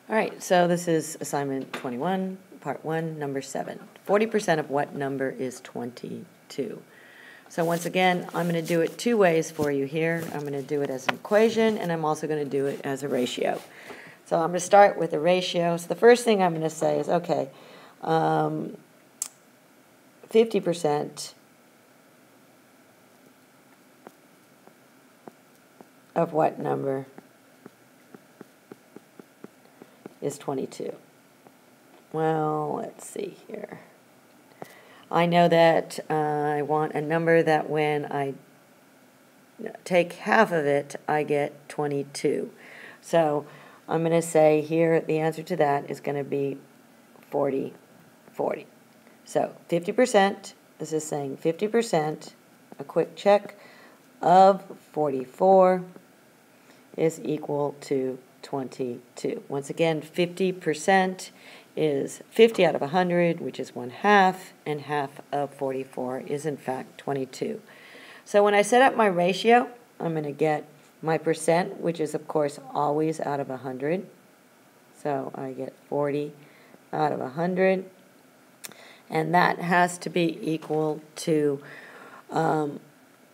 All right, so this is assignment 21, part 1, number 7. 40% of what number is 22? So once again, I'm going to do it two ways for you here. I'm going to do it as an equation, and I'm also going to do it as a ratio. So I'm going to start with a ratio. So the first thing I'm going to say is, okay, 50% of what number is 22? Well, let's see here. I know that I want a number that when I take half of it, I get 22. So I'm going to say here the answer to that is going to be 40, 40. So 50%, this is saying 50%, a quick check, of 44 is equal to 22. Once again, 50% is 50 out of 100, which is 1/2, and half of 44 is in fact 22. So when I set up my ratio, I'm going to get my percent, which is of course always out of 100. So I get 40 out of 100, and that has to be equal to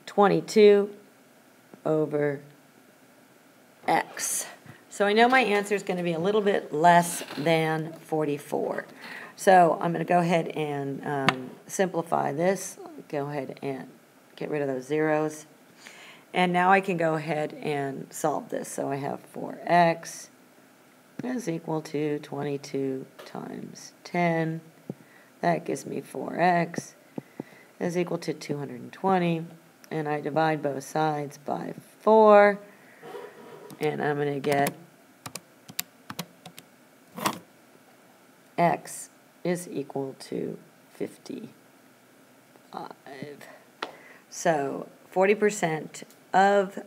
22 over x. So I know my answer is going to be a little bit less than 44. So I'm going to go ahead and simplify this. Go ahead and get rid of those zeros. And now I can go ahead and solve this. So I have 4x is equal to 22 times 10. That gives me 4x is equal to 220. And I divide both sides by 4. And I'm going to get x is equal to 55. So 40% of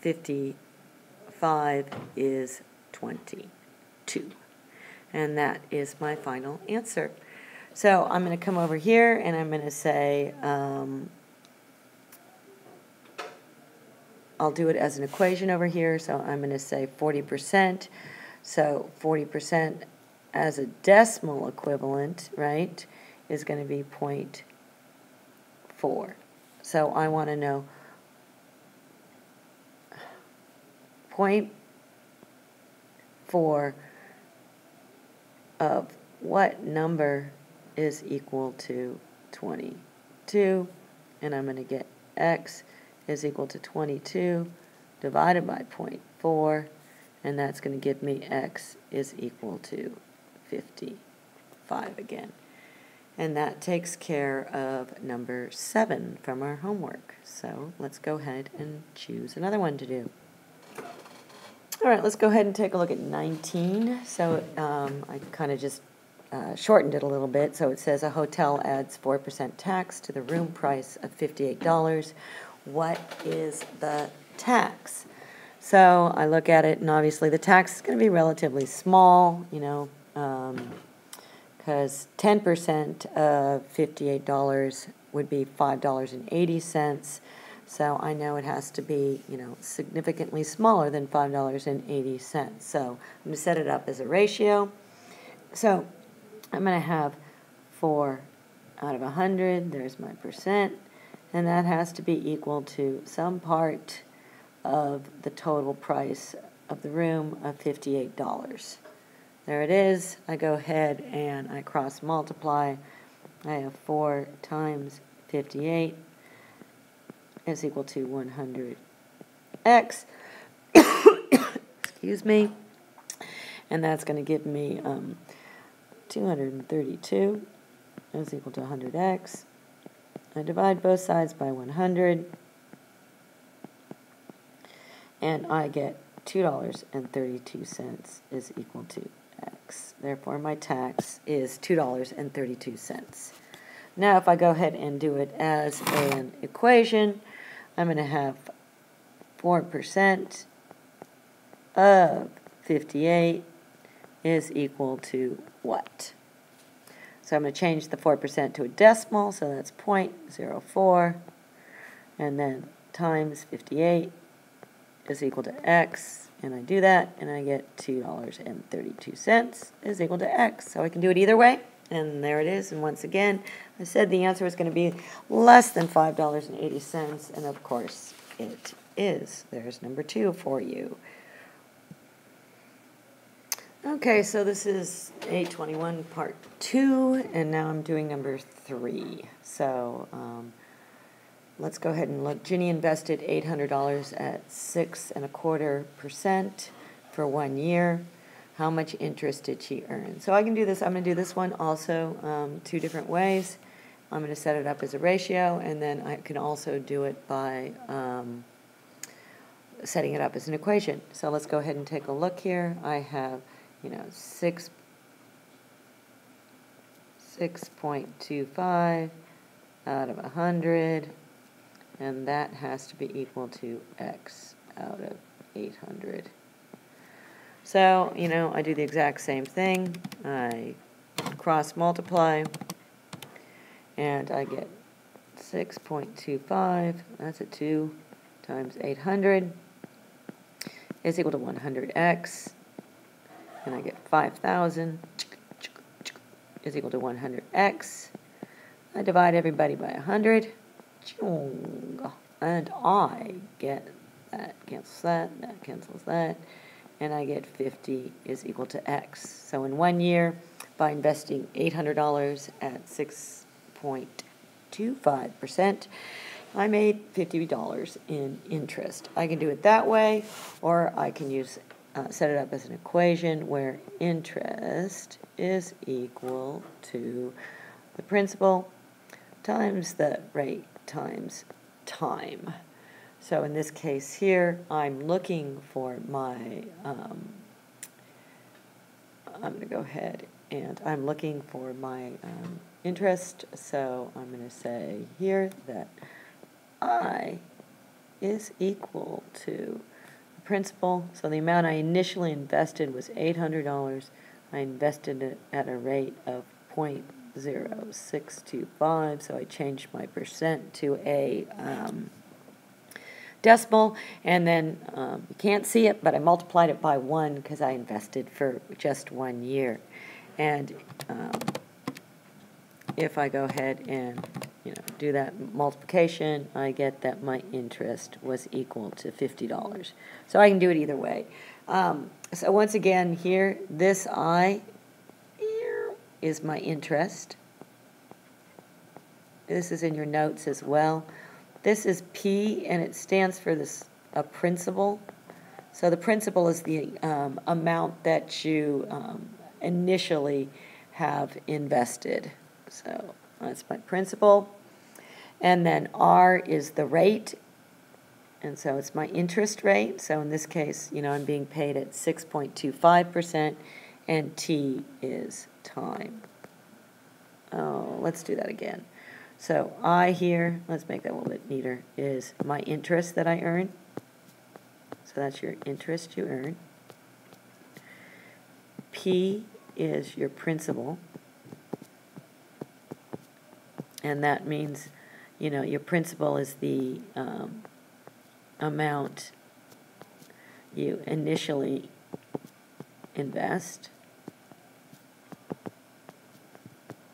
55 is 22. And that is my final answer. So I'm going to come over here and I'm going to say, I'll do it as an equation over here. So I'm going to say 40%. So 40% as a decimal equivalent, right, is going to be 0.4. So I want to know 0.4 of what number is equal to 22, and I'm going to get x is equal to 22 divided by 0.4, and that's going to give me x is equal to 55 again. And that takes care of number 7 from our homework. So let's go ahead and choose another one to do. All right, let's go ahead and take a look at 19. So I kind of just shortened it a little bit. So it says a hotel adds 4% tax to the room price of $58. What is the tax? So I look at it, and obviously the tax is going to be relatively small, you know, because 10% of $58 would be $5.80. So I know it has to be, you know, significantly smaller than $5.80. So I'm going to set it up as a ratio. So I'm going to have 4 out of 100. There's my percent. And that has to be equal to some part of the total price of the room of $58. There it is. I go ahead and I cross multiply. I have 4 times 58 is equal to 100x. Excuse me. And that's going to give me 232 is equal to 100x. I divide both sides by 100. And I get $2.32 is equal to x. Therefore, my tax is $2.32. Now, if I go ahead and do it as an equation, I'm going to have 4% of 58 is equal to what? So I'm going to change the 4% to a decimal, so that's 0.04, and then times 58 is equal to x and I do that, and I get $2.32 is equal to X. So I can do it either way, and there it is. And once again, I said the answer was going to be less than $5.80, and of course it is. There's number 2 for you. Okay, so this is A21 part 2, and now I'm doing number 3. So let's go ahead and look. Ginny invested $800 at 6.25% for 1 year. How much interest did she earn? So I can do this. I'm going to do this one also 2 different ways. I'm going to set it up as a ratio, and then I can also do it by setting it up as an equation. So let's go ahead and take a look here. I have 6.25 out of 100, and that has to be equal to X out of 800. So, I do the exact same thing. I cross multiply, and I get 6.25, that's a 2, times 800 is equal to 100X. And I get 5,000 is equal to 100X. I divide everybody by 100, and I get that cancels that cancels that, and I get 50 is equal to X. So in 1 year, by investing $800 at 6.25%, I made $50 in interest. I can do it that way, or I can set it up as an equation where interest is equal to the principal times the rate times time. So in this case here, I'm looking for my, I'm going to go ahead and I'm looking for my interest. So I'm going to say here that I is equal to principal. So the amount I initially invested was $800. I invested it at a rate of 0.0625, so I changed my percent to a decimal, and then you can't see it, but I multiplied it by 1 because I invested for just 1 year. And if I go ahead and do that multiplication, I get that my interest was equal to $50. So I can do it either way. So once again here, this I is my interest. This is in your notes as well. This is P, and it stands for a principal. So the principal is the amount that you initially have invested. So that's my principal. And then R is the rate, and so it's my interest rate. So in this case, I'm being paid at 6.25%, and T is time. Oh, let's do that again. So I here, let's make that a little bit neater, is my interest that I earn. So that's your interest you earn. P is your principal. And that means, your principal is the amount you initially invest.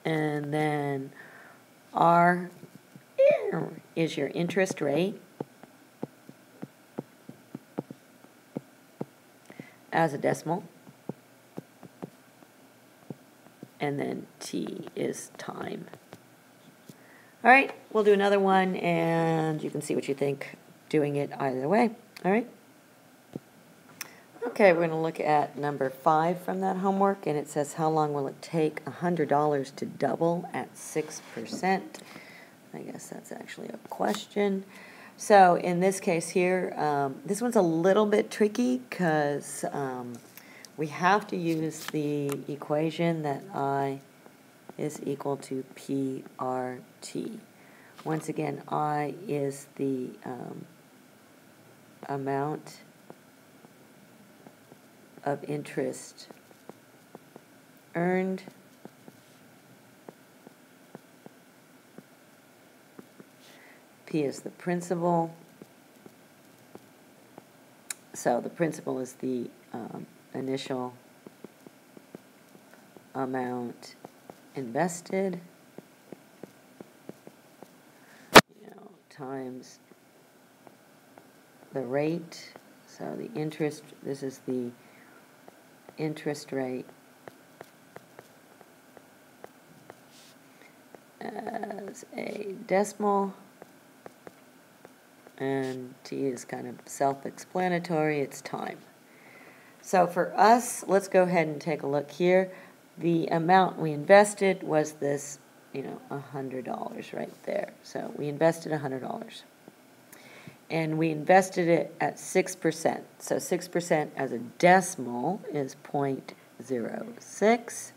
And then R is your interest rate as a decimal. And then T is time. All right, we'll do another one, and you can see what you think doing it either way. All right? Okay, we're going to look at number 5 from that homework, and it says, how long will it take $100 to double at 6%? I guess that's actually a question. So in this case here, this one's a little bit tricky because we have to use the equation that I is equal to PRT. Once again, I is the amount of interest earned P is the principal. So the principal is the initial amount invested, times the rate. So the interest, this is the interest rate as a decimal, and T is kind of self-explanatory, it's time. So for us, let's go ahead and take a look here. The amount we invested was this, $100 right there. So we invested $100. And we invested it at 6%. So 6% as a decimal is 0.06.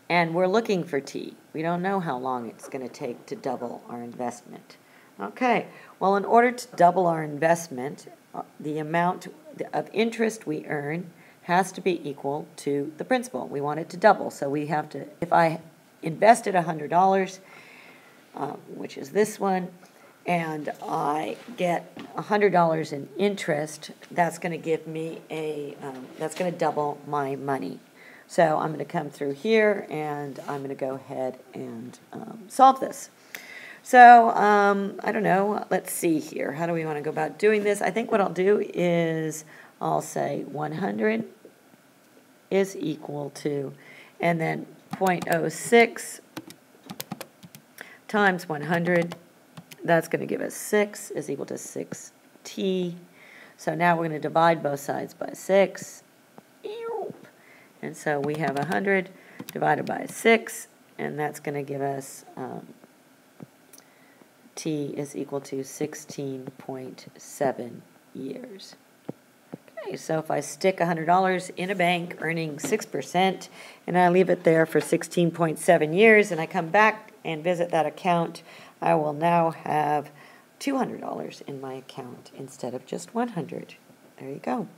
And we're looking for T. We don't know how long it's going to take to double our investment. Okay, well, in order to double our investment, the amount of interest we earn has to be equal to the principal. We want it to double, so we have to, if I invested $100, which is this one, and I get $100 in interest, that's going to give me that's going to double my money. So I'm going to come through here, and I'm going to go ahead and solve this. So, I don't know, let's see here. How do we want to go about doing this? I think what I'll do is I'll say 100 is equal to, and then 0.06 times 100, that's going to give us 6 is equal to 6t. So now we're going to divide both sides by 6. And so we have 100 divided by 6, and that's going to give us T is equal to 16.7 years. Okay, so if I stick $100 in a bank earning 6%, and I leave it there for 16.7 years, and I come back and visit that account, I will now have $200 in my account instead of just $100. There you go.